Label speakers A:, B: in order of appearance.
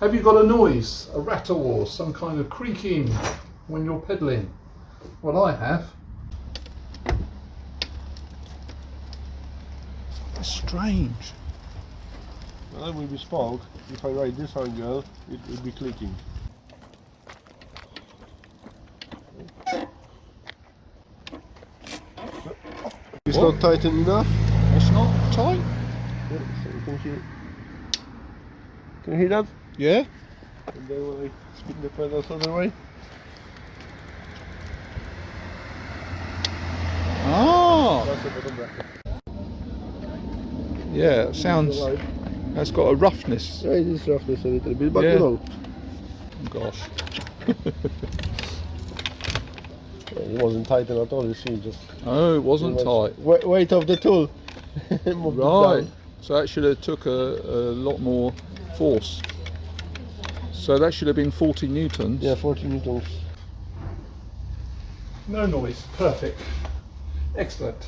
A: Have you got a noise, a rattle or some kind of creaking when you're pedalling? Well, I have. It's strange.
B: Well, it will be spark. If I ride this angle, it will be clicking. It's
A: What?
B: not tightened enough.
A: It's not tight?
B: Yeah, so you can hear. Can you hear that?
A: Yeah?
B: And then when I spin the pedals other way.
A: Ah!
B: That's the bottom bracket.
A: Yeah, it sounds. That's got a roughness.
B: Yeah, it is roughness a little bit, but
A: Yeah.
B: you know.
A: Gosh.
B: It wasn't tightened at all, you see, just...
A: Oh, it wasn't tight.
B: Weight of the tool. Moved it
A: Right.
B: down.
A: So that should have took a lot more force. So that should have been 40 newtons.
B: Yeah, 40 newtons.
A: No noise. Perfect. Excellent.